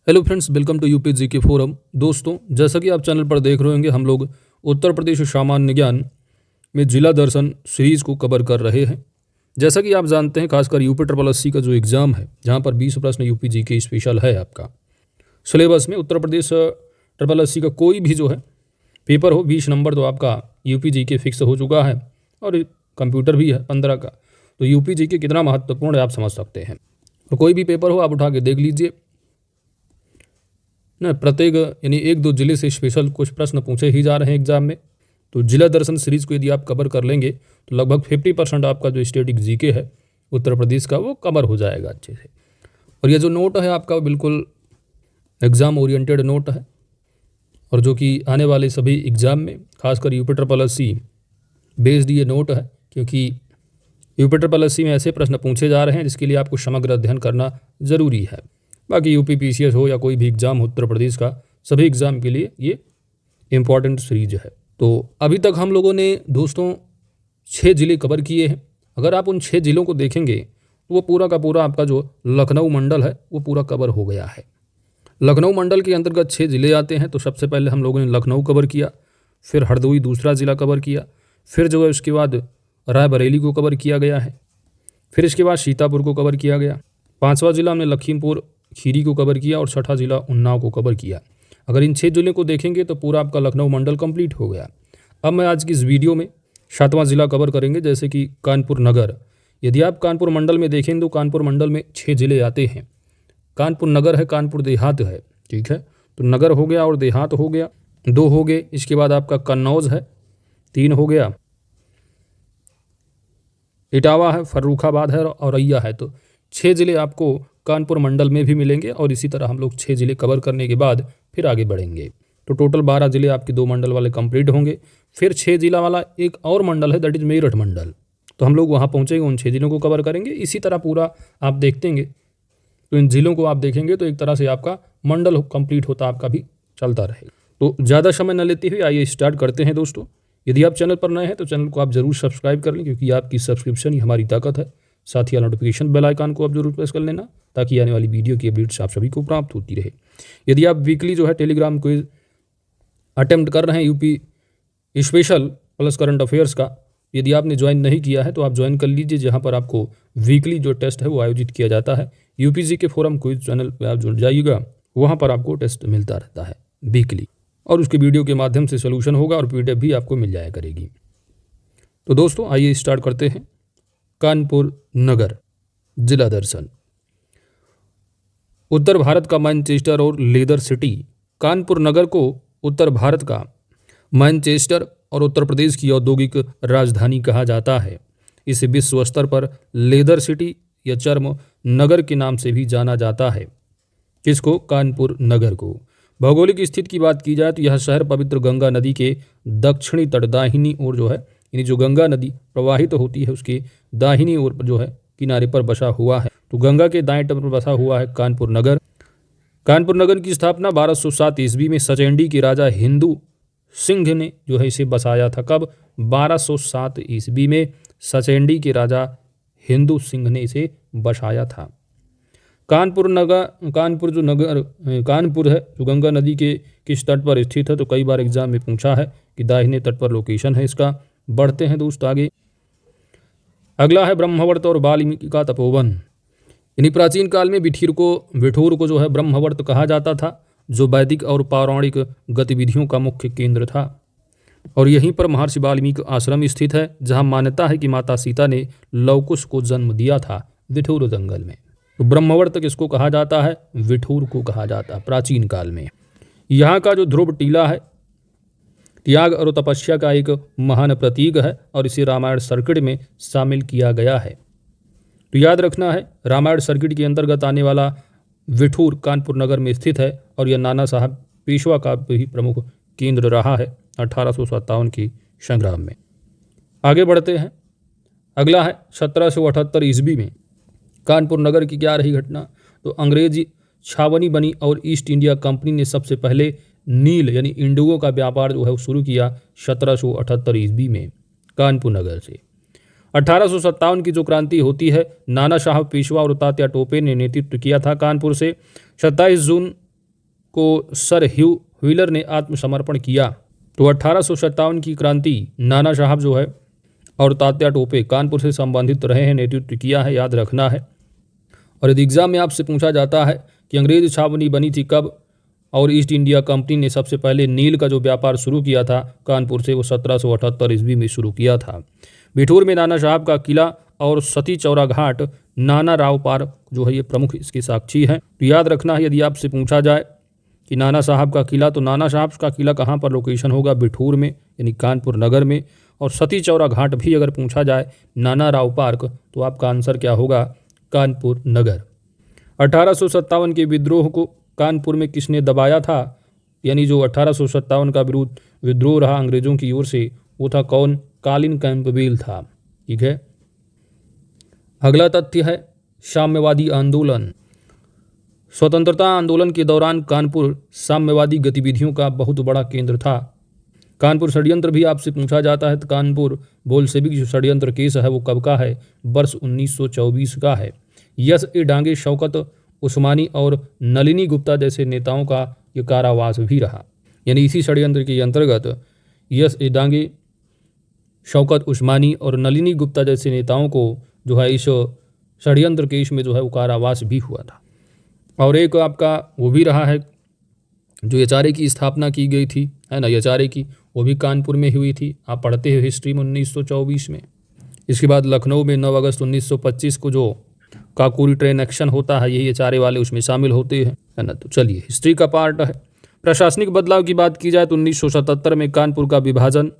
Hello friends, welcome to UP G K forum. दोस्तों, जैसा कि आप चैनल पर देख रहे होंगे, हम लोग उत्तर प्रदेश सामान्य ज्ञान में जिला दर्शन सीरीज़ को कवर कर रहे हैं। जैसा कि आप जानते हैं, खासकर यूपी ट्रिपल एससी का जो एग्ज़ाम है, जहां पर 20 प्रश्न यूपी जी के स्पेशल है आपका सिलेबस में। उत्तर प्रदेश ट्रिपल एससी का कोई भी जो है पेपर हो, 20 नंबर तो आपका यूपी जी के फिक्स हो चुका है, और कंप्यूटर भी है 15 का। तो यूपी जी के कितना महत्वपूर्ण है आप समझ सकते हैं। और कोई भी पेपर हो आप उठा के देख लीजिए ना, प्रत्येक यानी एक दो जिले से स्पेशल कुछ प्रश्न पूछे ही जा रहे हैं एग्जाम में। तो जिला दर्शन सीरीज को यदि आप कवर कर लेंगे तो लगभग 50% आपका जो स्टेटिक जीके है उत्तर प्रदेश का, वो कवर हो जाएगा अच्छे से। और ये जो नोट है आपका, बिल्कुल एग्ज़ाम ओरिएंटेड नोट है, और जो कि आने वाले सभी एग्ज़ाम में, खासकर यूपी ट्रिपल एससी बेस्ड ये नोट है, क्योंकि यूपी ट्रिपल एससी में ऐसे प्रश्न पूछे जा रहे हैं जिसके लिए आपको समग्र अध्ययन करना ज़रूरी है। बाकी यूपी पीसीएस हो या कोई भी एग्ज़ाम हो उत्तर प्रदेश का, सभी एग्ज़ाम के लिए ये इम्पॉर्टेंट सीरीज है। तो अभी तक हम लोगों ने दोस्तों 6 ज़िले कवर किए हैं। अगर आप उन 6 ज़िलों को देखेंगे तो वो पूरा का पूरा आपका जो लखनऊ मंडल है वो पूरा कवर हो गया है। लखनऊ मंडल के अंतर्गत 6 ज़िले आते हैं। तो सबसे पहले हम लोगों ने लखनऊ कवर किया, फिर हरदोई दूसरा ज़िला कवर किया, फिर जो है उसके बाद रायबरेली को कवर किया गया है, फिर इसके बाद सीतापुर को कवर किया गया, 5वां ज़िला हमने लखीमपुर खीरी को कवर किया, और 6ठा ज़िला उन्नाव को कवर किया। अगर इन 6 ज़िलों को देखेंगे तो पूरा आपका लखनऊ मंडल कंप्लीट हो गया। अब मैं आज की इस वीडियो में 7वां ज़िला कवर करेंगे, जैसे कि कानपुर नगर। यदि आप कानपुर मंडल में देखें तो कानपुर मंडल में 6 ज़िले आते हैं। कानपुर नगर है, कानपुर देहात है, ठीक है। तो नगर हो गया और देहात हो गया, 2 हो गए। इसके बाद आपका कन्नौज है, 3 हो गया। इटावा है, फर्रुखाबाद है, और औरैया है। तो 6 ज़िले आपको कानपुर मंडल में भी मिलेंगे, और इसी तरह हम लोग 6 ज़िले कवर करने के बाद फिर आगे बढ़ेंगे। तो टोटल 12 ज़िले आपके 2 मंडल वाले कंप्लीट होंगे। फिर 6 ज़िला वाला एक और मंडल है, दैट इज़ मेरठ मंडल। तो हम लोग वहाँ पहुँचेंगे, उन 6 ज़िलों को कवर करेंगे। इसी तरह पूरा आप देखेंगे तो इन ज़िलों को आप देखेंगे तो एक तरह से आपका मंडल कंप्लीट होता आपका भी चलता रहेगा। तो ज़्यादा समय न लेते हुए आइए स्टार्ट करते हैं दोस्तों। यदि आप चैनल पर नए हैं तो चैनल को आप ज़रूर सब्सक्राइब कर लें, क्योंकि आपकी सब्सक्रिप्शन ही हमारी ताकत है। साथ ही नोटिफिकेशन बेल आइकन को आप जरूर प्रेस कर लेना, ताकि आने वाली वीडियो की अपडेट्स आप सभी को प्राप्त होती रहे। यदि आप वीकली जो है टेलीग्राम क्विज अटेम्प्ट कर रहे हैं UP special plus current affairs का, यदि आपने ज्वाइन नहीं किया है तो आप ज्वाइन कर लीजिए, जहां पर आपको वीकली जो टेस्ट है वो आयोजित किया जाता है। यूपीजी के फोरम क्विज चैनल पर आप जुड़ जाइएगा, वहाँ पर आपको टेस्ट मिलता रहता है वीकली, और उसके वीडियो के माध्यम से सोल्यूशन होगा और पीडीएफ भी आपको मिल जाया करेगी। तो दोस्तों आइए स्टार्ट करते हैं। कानपुर नगर जिला दर्शन। उत्तर भारत का मैनचेस्टर और लेदर सिटी। कानपुर नगर को उत्तर भारत का मैनचेस्टर और उत्तर प्रदेश की औद्योगिक राजधानी कहा जाता है। इसे विश्व स्तर पर लेदर सिटी या चर्म नगर के नाम से भी जाना जाता है। किसको? कानपुर नगर को। भौगोलिक स्थिति की बात की जाए तो यह शहर पवित्र गंगा नदी के दक्षिणी तट दाहिनी ओर जो है, यानी जो गंगा नदी प्रवाहित तो होती है उसके दाहिनी ओर पर जो है किनारे पर बसा हुआ है। तो गंगा के दाएं तट पर बसा हुआ है कानपुर नगर। कानपुर नगर की स्थापना 1207 ईस्वी में सचेंडी के राजा हिंदू सिंह ने जो है इसे बसाया था। कब? 1207 ईस्वी में सचेंडी के राजा हिंदू सिंह ने इसे बसाया था। कानपुर है जो गंगा नदी के किस तट पर स्थित है, तो कई बार एग्जाम में पूछा है कि दाहिने तट पर लोकेशन है इसका। बढ़ते हैं दोस्त आगे। अगला है ब्रह्मवर्त और वाल्मीकि का तपोवन। यानी प्राचीन काल में बिठूर को जो है ब्रह्मवर्त कहा जाता था, जो वैदिक और पौराणिक गतिविधियों का मुख्य केंद्र था। और यहीं पर महर्षि वाल्मीकि आश्रम स्थित है, जहां मान्यता है कि माता सीता ने लवकुश को जन्म दिया था बिठूर जंगल में। तो ब्रह्मवर्त किसको कहा जाता है? बिठूर को कहा जाता है प्राचीन काल में। यहाँ का जो ध्रुव टीला है, त्याग और तपस्या का एक महान प्रतीक है, और इसे रामायण सर्किट में शामिल किया गया है। तो याद रखना है, रामायण सर्किट के अंतर्गत आने वाला बिठूर कानपुर नगर में स्थित है, और यह नाना साहब पेशवा का भी प्रमुख केंद्र रहा है 1857 की संग्राम में। आगे बढ़ते हैं। अगला है 1778 ईस्वी में कानपुर नगर की क्या रही घटना? तो अंग्रेजी छावनी बनी और ईस्ट इंडिया कंपनी ने सबसे पहले नील यानी इंडिगो का व्यापार जो है वो शुरू किया 1778 ईस्वी में कानपुर नगर से। 1857 की जो क्रांति होती है, नाना साहब पेशवा और तात्या टोपे ने नेतृत्व किया था कानपुर से। 27 जून को सर ह्यू व्हीलर ने आत्मसमर्पण किया। तो 1857 की क्रांति नाना साहब जो है और तात्या टोपे कानपुर से संबंधित रहे हैं, नेतृत्व किया है, याद रखना है। और यदि एग्जाम में आपसे पूछा जाता है कि अंग्रेज छावनी बनी थी कब और ईस्ट इंडिया कंपनी ने सबसे पहले नील का जो व्यापार शुरू किया था कानपुर से, वो 1778 ईस्वी में शुरू किया था। बिठूर में नाना साहब का किला और सती चौरा घाट, नाना राव पार्क जो है ये प्रमुख इसके साक्षी हैं। तो याद रखना है, यदि आपसे पूछा जाए कि नाना साहब का किला, तो नाना साहब का किला कहाँ पर लोकेशन होगा, बिठूर में यानी कानपुर नगर में। और सती चौरा घाट भी अगर पूछा जाए, नाना राव पार्क, तो आपका आंसर क्या होगा, कानपुर नगर। 1857 के विद्रोह को कानपुर में किसने दबाया था, यानी जो 1857 का विद्रोह रहा अंग्रेजों की ओर से, वो था कौन, कॉलिन कैंपबेल था। ठीक है। अगला तथ्य है साम्यवादी आंदोलन। स्वतंत्रता आंदोलन के दौरान कानपुर साम्यवादी गतिविधियों का बहुत बड़ा केंद्र था। कानपुर षड्यंत्र भी आपसे पूछा जाता है, तो कानपुर बोल्शेविक जो षड्यंत्र केस है वो कब का है, वर्ष 1924 का है। यस ए डांगे, शौकत उस्मानी और नलिनी गुप्ता जैसे नेताओं का ये कारावास भी रहा। यानी इसी षड्यंत्र के अंतर्गत यस ए डांगे, शौकत उस्मानी और नलिनी गुप्ता जैसे नेताओं को जो है इस षड्यंत्र केस में जो है वो कारावास भी हुआ था। और एक आपका वो भी रहा है जो एचआरए की स्थापना की गई थी, है ना, एचआरए की, वो भी कानपुर में हुई थी। आप पढ़ते हो हिस्ट्री में 1924 में। इसके बाद लखनऊ में 9 अगस्त 1925 को जो काकोरी ट्रेन एक्शन होता है, यही एचआरए वाले उसमें शामिल होते हैं, है ना। तो चलिए, हिस्ट्री का पार्ट है। प्रशासनिक बदलाव की बात की जाए तो 1977 में कानपुर का विभाजन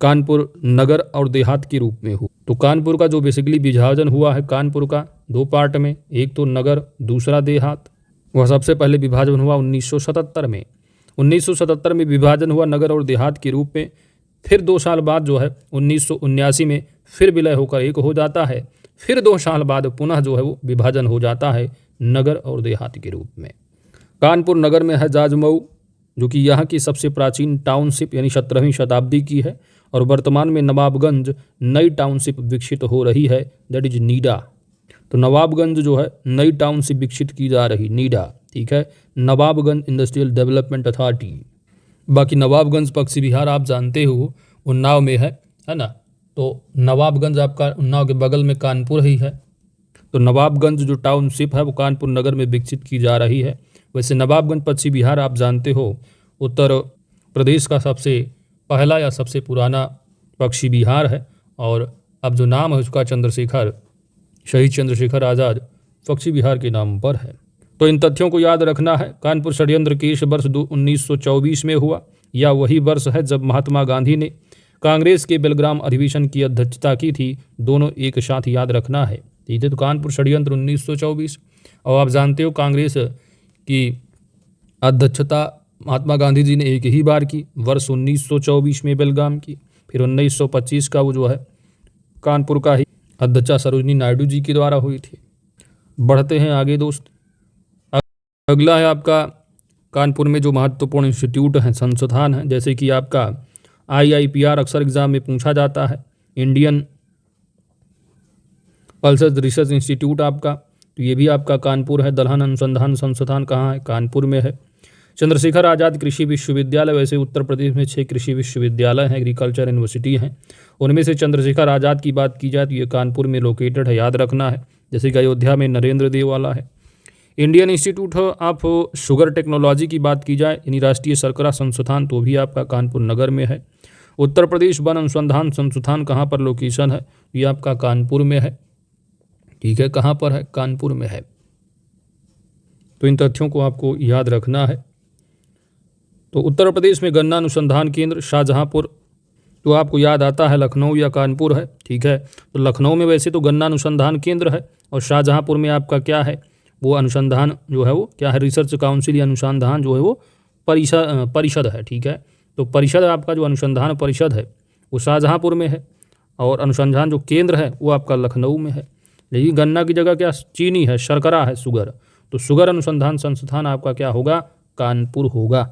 कानपुर नगर और देहात के रूप में हुआ। तो कानपुर का जो बेसिकली विभाजन हुआ है कानपुर का 2 पार्ट में, एक तो नगर, दूसरा देहात। वह सबसे पहले विभाजन हुआ 1977 में। 1977 में विभाजन हुआ नगर और देहात के रूप में। फिर 2 साल बाद जो है 1979 में फिर विलय होकर एक हो जाता है। फिर 2 साल बाद पुनः जो है वो विभाजन हो जाता है नगर और देहात के रूप में। कानपुर नगर में है जाजमऊ, जो कि यहाँ की सबसे प्राचीन टाउनशिप यानी 17वीं शताब्दी की है। और वर्तमान में नवाबगंज नई टाउनशिप विकसित हो रही है, दैट इज नीडा। तो नवाबगंज जो है नई टाउनशिप विकसित की जा रही, नीडा। ठीक है, नवाबगंज इंडस्ट्रियल डेवलपमेंट अथॉरिटी। बाकी नवाबगंज पश्चिम बिहार आप जानते हो उन्नाव में है ना। तो नवाबगंज आपका उन्नाव के बगल में कानपुर ही है। तो नवाबगंज जो टाउनशिप है वो कानपुर नगर में विकसित की जा रही है। वैसे नवाबगंज पश्चिम बिहार आप जानते हो उत्तर प्रदेश का सबसे पहला या सबसे पुराना पक्षी बिहार है। और अब जो नाम है उसका चंद्रशेखर, शहीद चंद्रशेखर आज़ाद पक्षी बिहार के नाम पर है। तो इन तथ्यों को याद रखना है। कानपुर षड्यंत्र केस वर्ष 1924 में हुआ, या वही वर्ष है जब महात्मा गांधी ने कांग्रेस के बेलग्राम अधिवेशन की अध्यक्षता की थी। दोनों एक साथ याद रखना है। ठीक है, तो कानपुर षड्यंत्र 1924। और आप जानते हो कांग्रेस की अध्यक्षता महात्मा गांधी जी ने एक ही बार की, वर्ष 1924 में बेलगाम की। फिर 1925 का वो जो है कानपुर का ही अध्यक्षा सरोजिनी नायडू जी के द्वारा हुई थी। बढ़ते हैं आगे दोस्त। अगला है आपका कानपुर में जो महत्वपूर्ण इंस्टीट्यूट हैं, संस्थान हैं, जैसे कि आपका IIPR अक्सर एग्जाम में पूछा जाता है, इंडियन पल्सर रिसर्च इंस्टीट्यूट आपका। तो ये भी आपका कानपुर है। दलहन अनुसंधान संस्थान कहाँ है, कानपुर में है। चंद्रशेखर आज़ाद कृषि विश्वविद्यालय, वैसे उत्तर प्रदेश में 6 कृषि विश्वविद्यालय हैं, एग्रीकल्चर यूनिवर्सिटी हैं। उनमें से चंद्रशेखर आज़ाद की बात की जाए तो ये कानपुर में लोकेटेड है, याद रखना है। जैसे कि अयोध्या में नरेंद्र देव वाला है। Indian institute of sugar technology की बात की जाए, यानी राष्ट्रीय शर्करा संस्थान, तो भी आपका कानपुर नगर में है। उत्तर प्रदेश वन अनुसंधान संस्थान कहाँ पर लोकेशन है, ये आपका कानपुर में है। ठीक है, कहाँ पर है, कानपुर में है। तो इन तथ्यों को आपको याद रखना है। तो उत्तर प्रदेश में गन्ना अनुसंधान केंद्र शाहजहांपुर, तो आपको याद आता है लखनऊ या कानपुर है। ठीक है, तो लखनऊ में वैसे तो गन्ना अनुसंधान केंद्र है, और शाहजहांपुर में आपका क्या है, वो अनुसंधान जो है वो क्या है, रिसर्च काउंसिल या अनुसंधान जो है वो परिषद है। ठीक है, तो परिषद आपका जो अनुसंधान परिषद है वो शाहजहांपुर में है, और अनुसंधान जो केंद्र है वो आपका लखनऊ में है। लेकिन गन्ना की जगह क्या चीनी है, शर्करा है, शुगर, तो शुगर अनुसंधान संस्थान आपका क्या होगा, कानपुर होगा।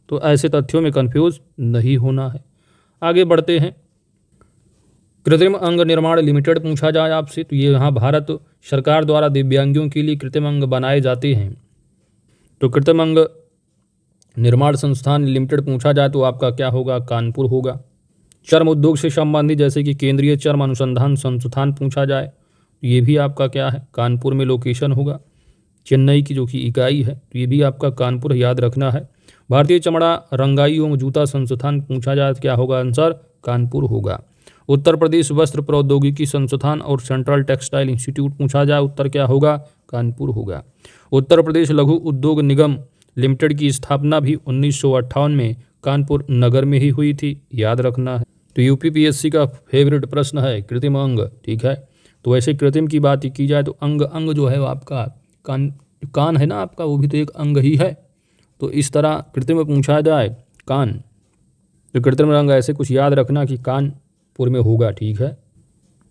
तो ऐसे तथ्यों में कंफ्यूज नहीं होना है। आगे बढ़ते हैं। कृत्रिम अंग निर्माण लिमिटेड पूछा जाए आपसे, तो ये यहाँ भारत सरकार द्वारा दिव्यांगों के लिए कृत्रिम अंग बनाए जाते हैं। तो कृत्रिम अंग निर्माण संस्थान लिमिटेड पूछा जाए तो आपका क्या होगा, कानपुर होगा। चर्म उद्योग से संबंधित जैसे कि केंद्रीय चर्म अनुसंधान संस्थान पूछा जाए तो ये भी आपका क्या है, कानपुर में लोकेशन होगा। चेन्नई की जो कि इकाई है तो ये भी आपका कानपुर याद रखना है। भारतीय चमड़ा रंगाई एवं जूता संस्थान पूछा जाए तो क्या होगा आंसर, कानपुर होगा। उत्तर प्रदेश वस्त्र प्रौद्योगिकी संस्थान और सेंट्रल टेक्सटाइल इंस्टीट्यूट पूछा जाए, उत्तर क्या होगा, कानपुर होगा। उत्तर प्रदेश लघु उद्योग निगम लिमिटेड की स्थापना भी 1958 में कानपुर नगर में ही हुई थी, याद रखना है। तो यूपीपीएससी का फेवरेट प्रश्न है कृत्रिम अंग, ठीक है। तो वैसे कृत्रिम की बात की जाए तो अंग जो है वो आपका कान है ना आपका, वो भी तो एक अंग ही है। तो इस तरह कृत्रिम पूछा जाए कान, तो कृत्रिम अंग ऐसे कुछ याद रखना कि कानपुर में होगा, ठीक है।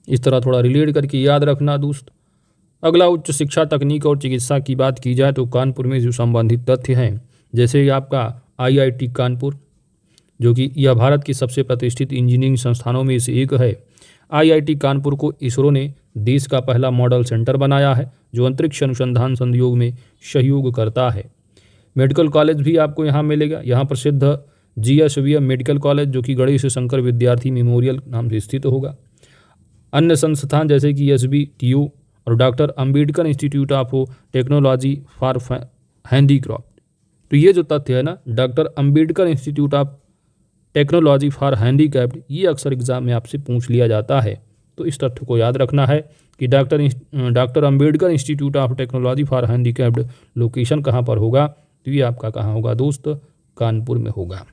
इस तरह थोड़ा रिलेट करके याद रखना दोस्त। अगला उच्च शिक्षा तकनीक और चिकित्सा की बात की जाए तो कानपुर में जो संबंधित तथ्य हैं जैसे आपका आईआईटी कानपुर, जो कि यह भारत की सबसे प्रतिष्ठित इंजीनियरिंग संस्थानों में से एक है। आईआईटी कानपुर को इसरो ने देश का पहला मॉडल सेंटर बनाया है जो अंतरिक्ष अनुसंधान संयोग में सहयोग करता है। मेडिकल कॉलेज भी आपको यहाँ मिलेगा। यहाँ प्रसिद्ध जीएसवीएम मेडिकल कॉलेज जो कि गणेश शंकर विद्यार्थी मेमोरियल नाम से स्थित होगा। अन्य संस्थान जैसे कि एसबीटीयू और doctor Ambedkar institute of technology for handicraft. तो ये जो तथ्य है ना, doctor Ambedkar institute of technology for handicraft, ये अक्सर एग्जाम में आपसे पूछ लिया जाता है। तो इस तथ्य को याद रखना है कि doctor Ambedkar institute of technology for handicraft location कहाँ पर होगा, तो ये आपका कहाँ होगा दोस्त, कानपुर में होगा।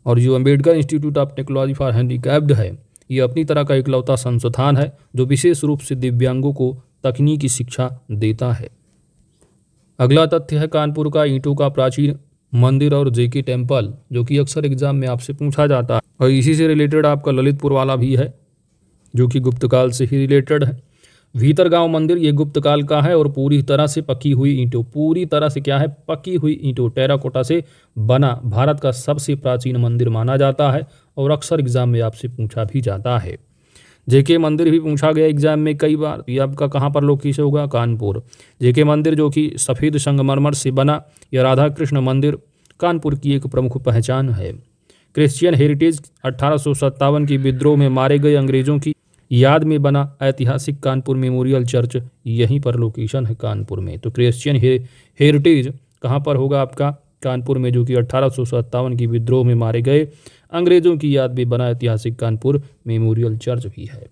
और जो Ambedkar institute of technology for handicraft है, ये अपनी तरह का इकलौता संस्थान है जो विशेष रूप से दिव्यांगों को तकनीकी शिक्षा देता है। अगला तथ्य है कानपुर का ईंटों का प्राचीन मंदिर और जेके टेम्पल, जो कि अक्सर एग्जाम में आपसे पूछा जाता है। और इसी से रिलेटेड आपका ललितपुर वाला भी है जो कि गुप्तकाल से ही रिलेटेड है। भीतरगांव मंदिर ये गुप्तकाल का है और पूरी तरह से पकी हुई ईंटों, पूरी तरह से क्या है, पकी हुई ईंटों टेराकोटा से बना भारत का सबसे प्राचीन मंदिर माना जाता है और अक्सर एग्जाम में आपसे पूछा भी जाता है। जेके मंदिर भी पूछा गया एग्जाम में कई बार। ये आपका कहाँ पर लोकेशन होगा, कानपुर। जेके मंदिर जो कि सफ़ेद संगमरमर से बना यह राधा कृष्ण मंदिर कानपुर की एक प्रमुख पहचान है। क्रिश्चियन हेरिटेज 1857 की विद्रोह में मारे गए अंग्रेजों की याद में बना ऐतिहासिक कानपुर मेमोरियल चर्च यहीं पर लोकेशन है कानपुर में। तो क्रिश्चियन हेरिटेज कहाँ पर होगा आपका, कानपुर में, जो कि 1857 की विद्रोह में मारे गए अंग्रेजों की याद में बना ऐतिहासिक कानपुर मेमोरियल चर्च भी है।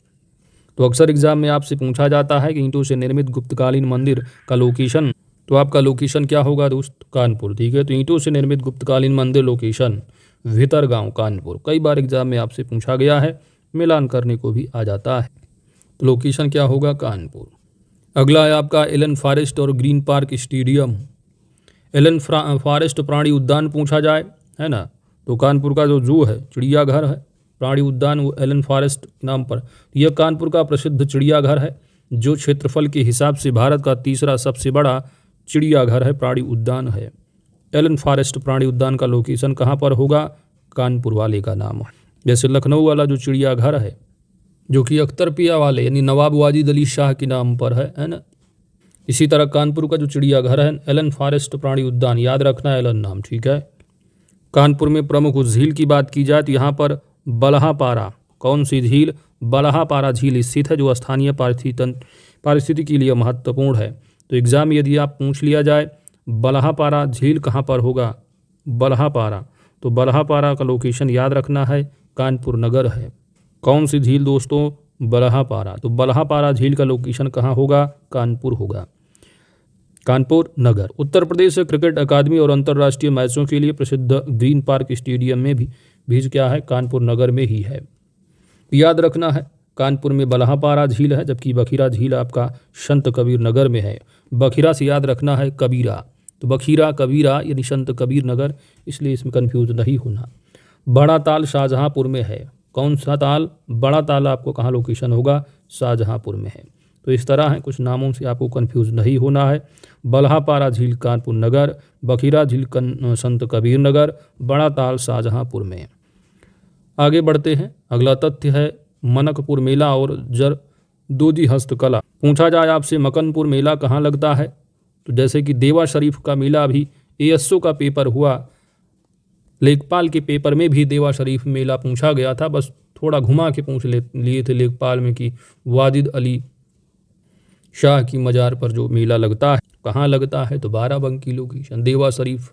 तो अक्सर एग्जाम में आपसे पूछा जाता है कि ईंटों से निर्मित गुप्तकालीन मंदिर का लोकेशन, तो आपका लोकेशन क्या होगा दोस्त, कानपुर, ठीक है। तो ईंटों से निर्मित गुप्तकालीन मंदिर लोकेशन भीतरगांव कानपुर, कई बार एग्जाम में आपसे पूछा गया है, मिलान करने को भी आ जाता है। तो लोकेशन क्या होगा, कानपुर। अगला है आपका एलन फॉरेस्ट और Green Park Stadium. Allen Forest प्राणी उद्यान पूछा जाए, है ना, तो कानपुर का जो जू है, चिड़ियाघर है, प्राणी उद्यान, वो एलन फॉरेस्ट नाम पर। यह कानपुर का प्रसिद्ध चिड़ियाघर है जो क्षेत्रफल के हिसाब से भारत का तीसरा सबसे बड़ा चिड़ियाघर है, प्राणी उद्यान है। एलन फॉरेस्ट प्राणी उद्यान का लोकेशन कहाँ पर होगा, कानपुर वाले का नाम है। जैसे लखनऊ वाला जो चिड़ियाघर है जो कि अख्तरपिया वाले यानी नवाब वाजिद अली शाह के नाम पर है ना, इसी तरह कानपुर का जो चिड़ियाघर है एलन फॉरेस्ट प्राणी उद्यान, याद रखना है एलन नाम, ठीक है। कानपुर में प्रमुख झील की बात की जाए तो यहाँ पर बलहापारा, कौन सी झील, बलहापारा झील स्थित है जो स्थानीय पारिस्थितिकी के लिए महत्वपूर्ण है। तो एग्जाम में यदि आप पूछ लिया जाए बलहापारा झील कहाँ पर होगा, बलहापारा, तो बलहापारा का लोकेशन याद रखना है, कानपुर नगर है। कौन सी झील दोस्तों, बलहापारा। तो बलहापारा झील का लोकेशन कहाँ होगा, कानपुर होगा, कानपुर नगर। उत्तर प्रदेश क्रिकेट अकादमी और अंतर्राष्ट्रीय मैचों के लिए प्रसिद्ध ग्रीन पार्क स्टेडियम में भी क्या है, कानपुर नगर में ही है। याद रखना है कानपुर में बलहापारा झील है, जबकि बखीरा झील आपका संत कबीर नगर में है। बखीरा से याद रखना है कबीरा, तो बखीरा कबीरा यानी संत कबीर नगर, इसलिए इसमें कंफ्यूज नहीं होना। बड़ा ताल शाहजहांपुर में है, कौन सा ताल, बड़ा ताल आपको कहाँ लोकेशन होगा, शाहजहांपुर में है। तो इस तरह है, कुछ नामों से आपको कंफ्यूज नहीं होना है। बलहापारा झील कानपुर नगर, बखीरा झील संत कबीर नगर, बड़ा ताल शाहजहांपुर में। आगे बढ़ते हैं। अगला तथ्य है मनकपुर मेला और जरदोजी हस्तकला। पूछा जाए आपसे मकनपुर मेला कहाँ लगता है, तो जैसे कि देवा शरीफ का मेला भी एएसओ का पेपर हुआ, लेखपाल के पेपर में भी देवा शरीफ मेला पूछा गया था, बस थोड़ा घुमा के पूछ लिए थे लेखपाल में कि वाजिद अली शाह की मज़ार पर जो मेला लगता है कहाँ लगता है, तो बाराबंकी लोकेशन देवा शरीफ।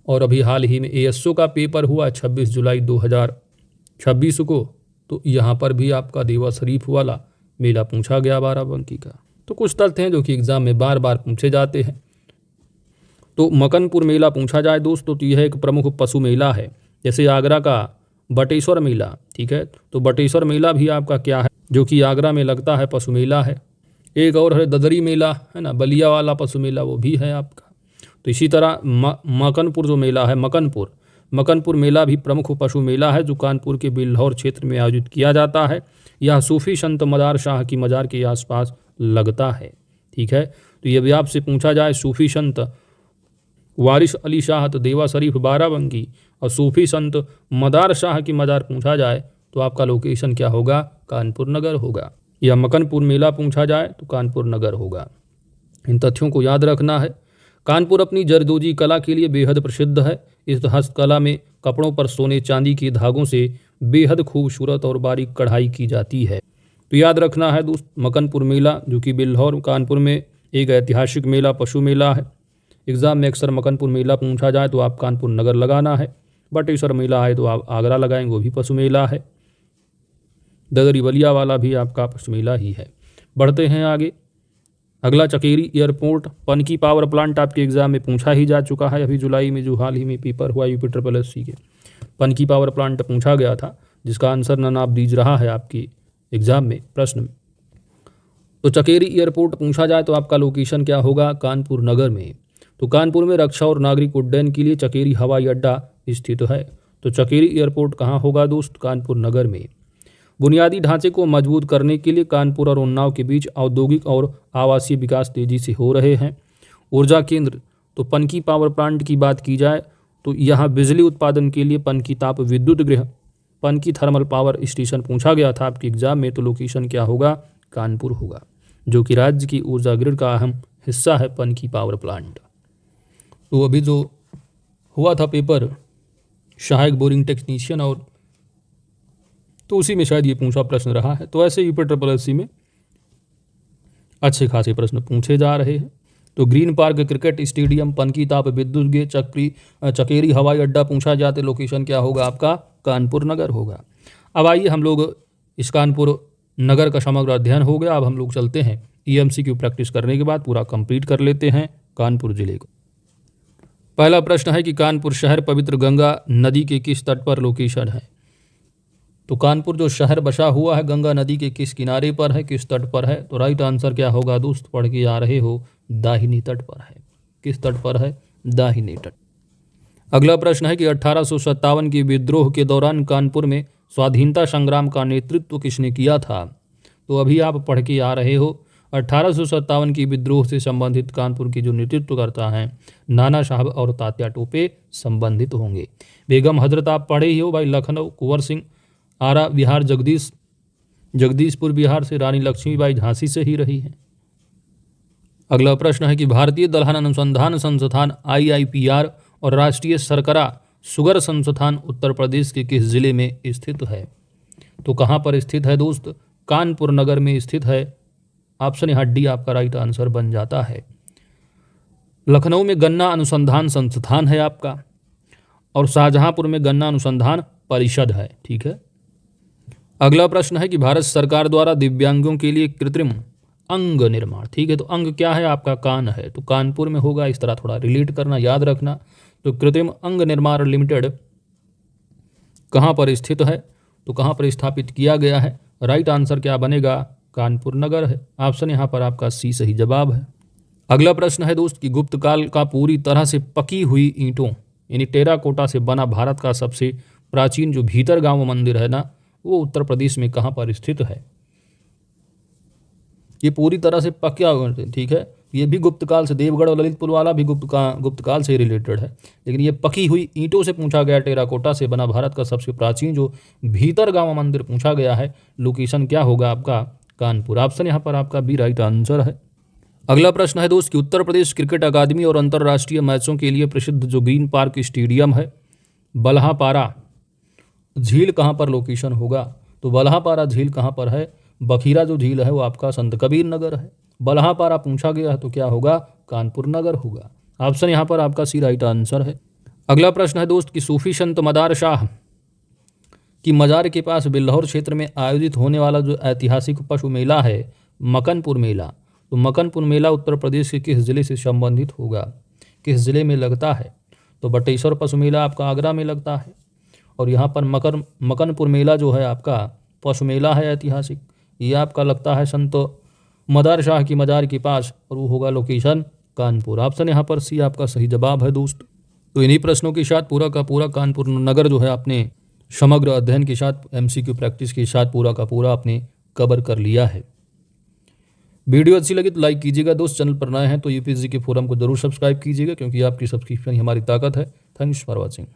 और अभी हाल ही में एएसओ का पेपर हुआ 26 जुलाई 2026 को, तो यहाँ पर भी आपका देवा शरीफ वाला मेला पूछा गया बाराबंकी का। तो कुछ तथ्य हैं जो कि एग्जाम में बार बार पूछे जाते हैं। तो मकनपुर मेला पूछा जाए दोस्तों तो यह एक प्रमुख पशु मेला है, जैसे आगरा का बटेश्वर मेला, ठीक है। तो बटेश्वर मेला भी आपका क्या है, जो कि आगरा में लगता है, पशु मेला है। एक और है ददरी मेला, है ना, बलिया वाला पशु मेला, वो भी है आपका। तो इसी तरह मकनपुर जो मेला है, मकनपुर मेला भी प्रमुख पशु मेला है, जो कानपुर के बिल्हौर क्षेत्र में आयोजित किया जाता है। यह सूफी संत मदार शाह की मज़ार के आसपास लगता है, ठीक है। तो ये भी आपसे पूछा जाए सूफी संत वारिस अली शाह तो देवा शरीफ बाराबंकी, और सूफी संत मदार शाह की मज़ार पूछा जाए तो आपका लोकेशन क्या होगा, कानपुर नगर होगा। या मकनपुर मेला पूछा जाए तो कानपुर नगर होगा। इन तथ्यों को याद रखना है। कानपुर अपनी जरदोजी कला के लिए बेहद प्रसिद्ध है। इस हस्तकला में कपड़ों पर सोने चांदी के धागों से बेहद खूबसूरत और बारीक कढ़ाई की जाती है। तो याद रखना है दोस्त, मकनपुर मेला जो कि बिल्हौर कानपुर में एक ऐतिहासिक मेला, पशु मेला है। एग्जाम में अक्सर मकनपुर मेला पूछा जाए तो आप कानपुर नगर लगाना है। बटेश्वर मेला है तो आप आगरा लगाएंगे, वो भी पशु मेला है। ददरी बलिया वाला भी आपका पशु मेला ही है। बढ़ते हैं आगे। अगला Chakeri airport Panki power plant आपके एग्जाम में पूछा ही जा चुका है। अभी जुलाई में जो हाल ही में पेपर हुआ यूपी SSC के, पनकी पावर प्लांट पूछा गया था, जिसका आंसर नन आप दीज रहा है आपकी एग्जाम में प्रश्न में। तो चकेरी एयरपोर्ट पूछा जाए तो आपका लोकेशन क्या होगा, कानपुर नगर में। तो कानपुर में रक्षा और नागरिक उड्डयन के लिए चकेरी हवाई अड्डा स्थित है। तो चकेरी एयरपोर्ट कहाँ होगा दोस्त, कानपुर नगर में। बुनियादी ढांचे को मजबूत करने के लिए कानपुर और उन्नाव के बीच औद्योगिक और आवासीय विकास तेजी से हो रहे हैं। ऊर्जा केंद्र, तो पनकी पावर प्लांट की बात की जाए तो यहाँ बिजली उत्पादन के लिए पनकी ताप विद्युत गृह, पनकी थर्मल पावर स्टेशन पूछा गया था आपके एग्जाम में। तो लोकेशन क्या होगा, कानपुर होगा, जो कि राज्य की ऊर्जा ग्रिड का अहम हिस्सा है पनकी पावर प्लांट। तो अभी जो हुआ था पेपर सहायक बोरिंग टेक्नीशियन, और तो उसी में शायद ये पूछा प्रश्न रहा है। तो ऐसे यूपी SSC में अच्छे खासे प्रश्न पूछे जा रहे हैं। तो green park cricket stadium, Panki ताप विद्युत गे, चकेरी हवाई अड्डा पूछा जाते, लोकेशन क्या होगा आपका, कानपुर नगर होगा। अब आइए हम लोग इस कानपुर नगर का समग्र अध्ययन हो गया। अब हम लोग चलते हैं EMCQ प्रैक्टिस करने के बाद पूरा कंप्लीट कर लेते हैं कानपुर जिले को। पहला प्रश्न है कि कानपुर शहर पवित्र गंगा नदी के किस तट पर लोकेशन है। तो कानपुर जो शहर बसा हुआ है गंगा नदी के किस किनारे पर है, किस तट पर है। तो राइट आंसर क्या होगा दोस्त, पढ़ के आ रहे हो, दाहिनी तट पर है। किस तट पर है, दाहिनी तट। अगला प्रश्न है कि 1857 के विद्रोह के दौरान कानपुर में स्वाधीनता संग्राम का नेतृत्व किसने किया था। तो अभी आप पढ़ के आ रहे हो, 1857 की विद्रोह से संबंधित कानपुर के जो नेतृत्व करता है नाना साहब और तात्या टोपे संबंधित होंगे। बेगम हजरत आप पढ़े ही हो भाई, लखनऊ, कुंवर सिंह आरा बिहार, जगदीशपुर बिहार से रानी लक्ष्मीबाई झांसी से ही रही है। अगला प्रश्न है कि भारतीय दलहन अनुसंधान संस्थान IIPR और राष्ट्रीय शर्करा शुगर संस्थान उत्तर प्रदेश के किस जिले में स्थित है। तो कहाँ पर स्थित है दोस्त, कानपुर नगर में स्थित है। ऑप्शन यहाँ डी आपका राइट आंसर बन जाता है। लखनऊ में गन्ना अनुसंधान संस्थान है आपका, और शाहजहांपुर में गन्ना अनुसंधान परिषद है, ठीक है। अगला प्रश्न है कि भारत सरकार द्वारा दिव्यांगों के लिए कृत्रिम अंग निर्माण, ठीक है। तो अंग क्या है आपका, कान है, तो कानपुर में होगा। इस तरह थोड़ा रिलेट करना, याद रखना। तो कृत्रिम अंग निर्माण लिमिटेड कहाँ पर स्थित है, तो कहाँ पर स्थापित किया गया है। राइट आंसर क्या बनेगा, कानपुर नगर है। ऑप्शन यहाँ पर आपका सी सही जवाब है। अगला प्रश्न है दोस्त कि गुप्त काल का पूरी तरह से पकी हुई ईंटों यानी टेराकोटा से बना भारत का सबसे प्राचीन जो भीतर गांव मंदिर है ना, वो उत्तर प्रदेश में कहाँ पर स्थित है। ये पूरी तरह से पक्या हुआ, ठीक है। ये भी गुप्त काल से, देवगढ़ और ललितपुर वाला भी गुप्त काल से रिलेटेड है, लेकिन ये पकी हुई ईंटों से पूछा गया, टेराकोटा से बना भारत का सबसे प्राचीन जो भीतर गांव मंदिर पूछा गया है। लोकेशन क्या होगा आपका, कानपुर। ऑप्शन यहाँ पर आपका बी राइट आंसर है। अगला प्रश्न है दोस्त कि उत्तर प्रदेश क्रिकेट अकादमी और अंतर्राष्ट्रीय मैचों के लिए प्रसिद्ध जो ग्रीन पार्क स्टेडियम है बल्हापारा झील कहाँ पर लोकेशन होगा? तो बल्हापारा झील कहाँ पर है? बखीरा जो झील है वो आपका संत कबीर नगर है। बल्हापारा पूछा गया है तो क्या होगा? कानपुर नगर होगा। ऑप्शन यहाँ पर आपका सी राइट आंसर है। अगला प्रश्न है दोस्त कि सूफी संत मदार शाह की मजार के पास बिल्हौर क्षेत्र में आयोजित होने वाला जो ऐतिहासिक पशु मेला है मकनपुर मेला, तो मकनपुर मेला उत्तर प्रदेश के किस जिले से संबंधित होगा? किस जिले में लगता है? तो बटेश्वर पशु मेला आपका आगरा में लगता है और यहाँ पर मकनपुर मेला जो है आपका पशु मेला है ऐतिहासिक, ये आपका लगता है संत मदार शाह की मजार के पास और वो होगा लोकेशन कानपुर। ऑप्शन यहाँ पर सी आपका सही जवाब है दोस्त। तो इन्हीं प्रश्नों के साथ पूरा का पूरा कानपुर नगर जो है आपने समग्र अध्ययन के साथ एमसीक्यू प्रैक्टिस के साथ पूरा का पूरा आपने कवर कर लिया है। वीडियो अच्छी लगी तो लाइक कीजिएगा दोस्त। चैनल पर नए हैं तो यूपीएससी के फोरम को जरूर सब्सक्राइब कीजिएगा क्योंकि आपकी सब्सक्रिप्शन ही हमारी ताकत है। Thanks for watching.